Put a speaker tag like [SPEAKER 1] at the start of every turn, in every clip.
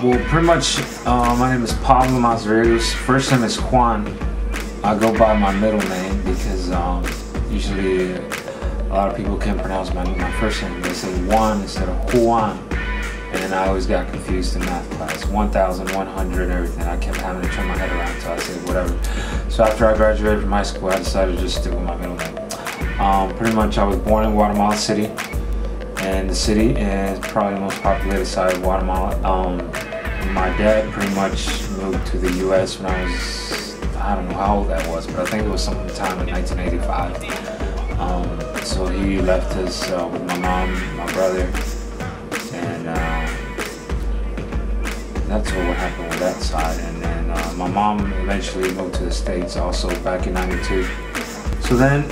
[SPEAKER 1] Well, pretty much, my name is Pablo. First name is Juan. I go by my middle name because usually a lot of people can't pronounce my first name. They say Juan instead of Juan. And I always got confused in math class. 1,100 and everything. I kept having to turn my head around until I said whatever. So after I graduated from high school, I decided to just stick with my middle name. Pretty much I was born in Guatemala City. And the city is probably the most populated side of Guatemala. My dad pretty much moved to the U.S. when I don't know how old that was, but I think it was sometime in 1985. So he left us with my mom, my brother, and that's what happened with that side. And then my mom eventually moved to the States also back in '92. So then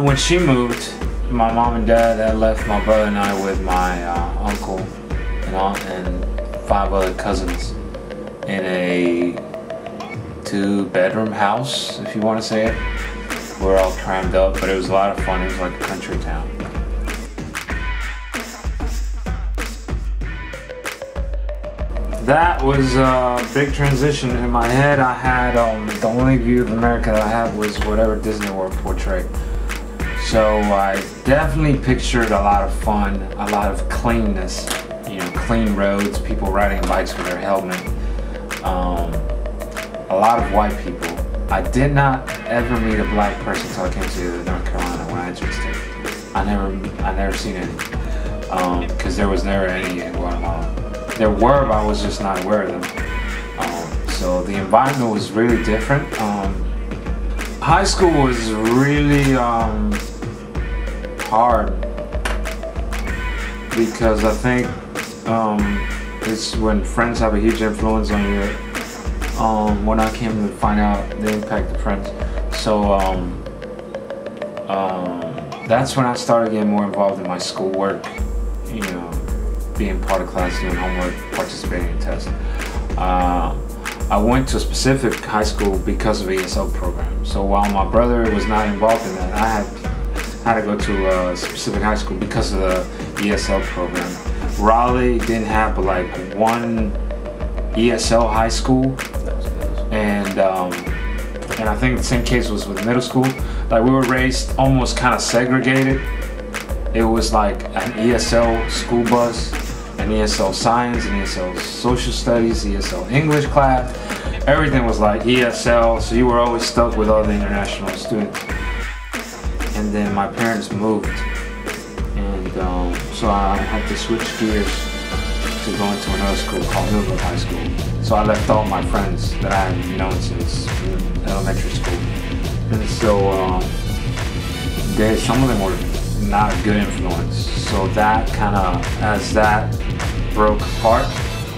[SPEAKER 1] when she moved, my mom and dad had left my brother and I with my uncle and aunt and 5 other cousins in a 2-bedroom house, if you want to say it. We're all crammed up, but it was a lot of fun. It was like a country town. That was a big transition. In my head, I had the only view of America that I had was whatever Disney World portrayed. So I definitely pictured a lot of fun, a lot of cleanness, you know, clean roads, people riding bikes with their helmet, a lot of white people. I did not ever meet a black person until I came to North Carolina when I entered the state. I never seen any, because there was never any in Guatemala. There were, but I was just not aware of them. So the environment was really different. High school was really hard because I think it's when friends have a huge influence on you. When I came to find out the impact of friends, so that's when I started getting more involved in my schoolwork. You know, being part of class, doing homework, participating in tests. I went to a specific high school because of the ESL program. So while my brother was not involved in that, I had to go to a specific high school because of the ESL program. Raleigh didn't have but like one ESL high school, and I think the same case was with middle school. Like we were raised almost kind of segregated. It was like an ESL school bus, an ESL science, an ESL social studies, ESL English class. Everything was like ESL, so you were always stuck with all the international students. And then my parents moved, and so I had to switch gears to go into another school called Millville High School. So I left all my friends that I had known since elementary school. And so some of them were not a good influence. So that kind of, as that broke apart,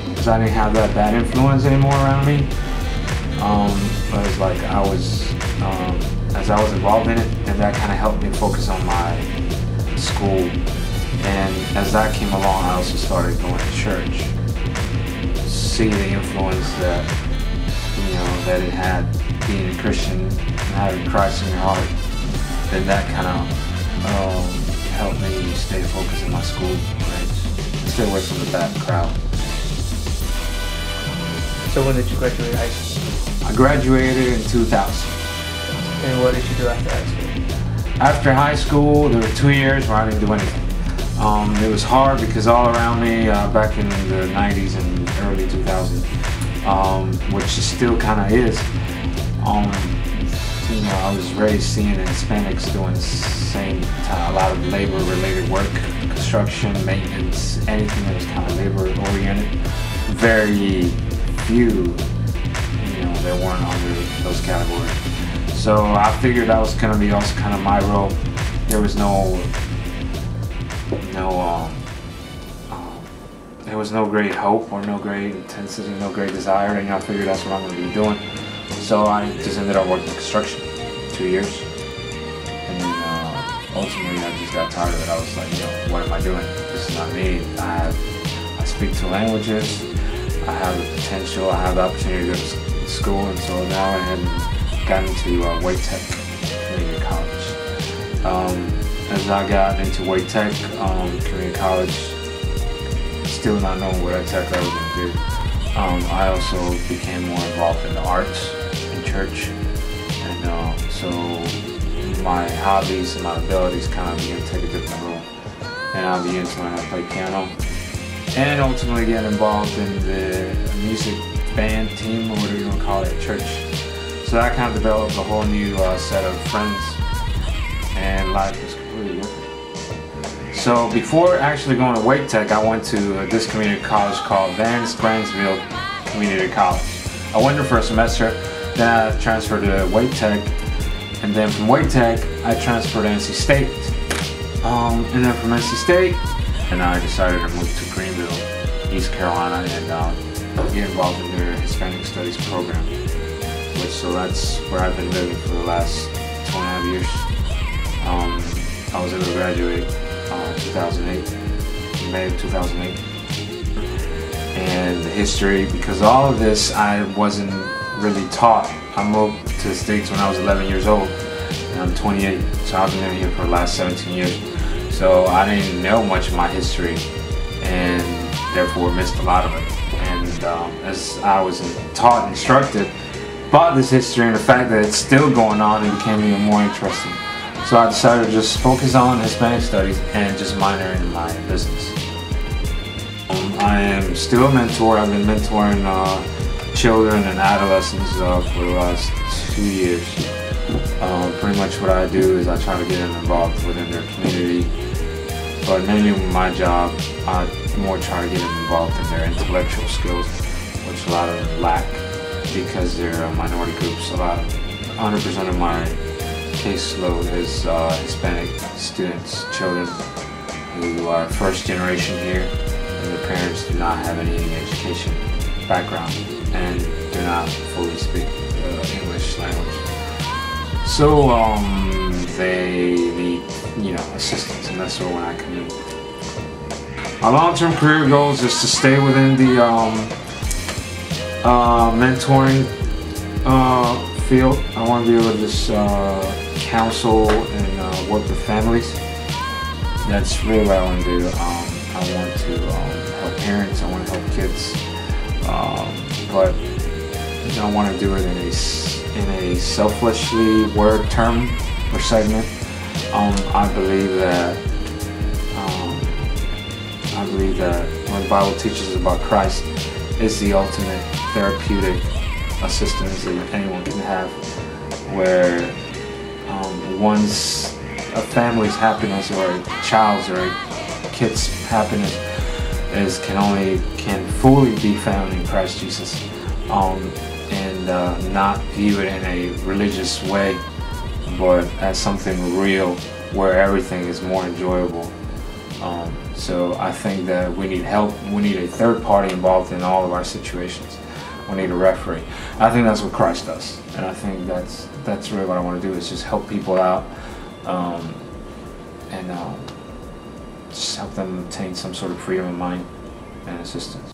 [SPEAKER 1] because I didn't have that bad influence anymore around me, it was like as I was involved in it, and that kind of helped me focus on my school. And as that came along, I also started going to church, see the influence that, you know, that it had being a Christian and having Christ in your heart. Then that kind of helped me stay focused in my school, right? Stay away from the bad crowd.
[SPEAKER 2] So when did you graduate high school?
[SPEAKER 1] I graduated in 2000.
[SPEAKER 2] And what did you do after high school?
[SPEAKER 1] After high school, there were 2 years where I didn't do anything. It was hard because all around me, back in the 90s and early 2000s, which still kind of is, you know, I was raised seeing Hispanics doing the same time, a lot of labor-related work, construction, maintenance, anything that was kind of labor-oriented. Very few, you know, that weren't under those categories. So I figured that was going to be also kind of my role. There was there was no great hope or no great intensity, no great desire, and I figured that's what I'm going to be doing. So I just ended up working construction 2 years, and then ultimately I just got tired of it. I was like, you know, what am I doing? This is not me. I speak 2 languages. I have the potential. I have the opportunity to go to school, and so now I had gotten into Wake Tech Community College. As I got into Wake Tech Community College, still not knowing what exactly I was going to do. I also became more involved in the arts in church, and so my hobbies and my abilities kind of began to take a different role. And I began to learn how to play piano, and ultimately get involved in the music band team, or whatever you want to call it, at church. So that kind of developed a whole new set of friends, and life was completely different. So before actually going to Wake Tech, I went to this community college called Vance Grantsville Community College. I went there for a semester, then I transferred to Wake Tech, and then from Wake Tech, I transferred to NC State. And then from NC State, and I decided to move to Greenville, East Carolina, and get involved in their Hispanic Studies program. So that's where I've been living for the last 2.5 years. I was able to graduate in 2008, May of 2008. And the history, because all of this I wasn't really taught. I moved to the States when I was 11 years old, and I'm 28, so I've been living here for the last 17 years. So I didn't know much of my history, and therefore missed a lot of it. And as I was taught and instructed about this history and the fact that it's still going on, it became even more interesting. So I decided to just focus on Hispanic studies and just minor in my business. I am still a mentor. I've been mentoring children and adolescents for the last 2 years. Pretty much what I do is I try to get them involved within their community, but mainly with my job, I more try to get them involved in their intellectual skills, which a lot of them lack because they're minority groups. 100% of my caseload is Hispanic students, children who are first generation here, and their parents do not have any education background and do not fully speak English language. So they need, assistance, and that's when I come in. My long-term career goals is to stay within the mentoring field. I want to be able to just counsel and work with families. That's really what I want to do. I want to help parents. I want to help kids, but I want to do it in a selfishly word term or segment. I believe that when the Bible teaches about Christ, is the ultimate therapeutic assistance that anyone can have, where a family's happiness or a child's or a kid's happiness can fully be found in Christ Jesus, and not view it in a religious way, but as something real where everything is more enjoyable. So I think that we need help. We need a third party involved in all of our situations. We need a referee. I think that's what Christ does, and I think that's really what I want to do, is just help people out, and just help them obtain some sort of freedom of mind and assistance.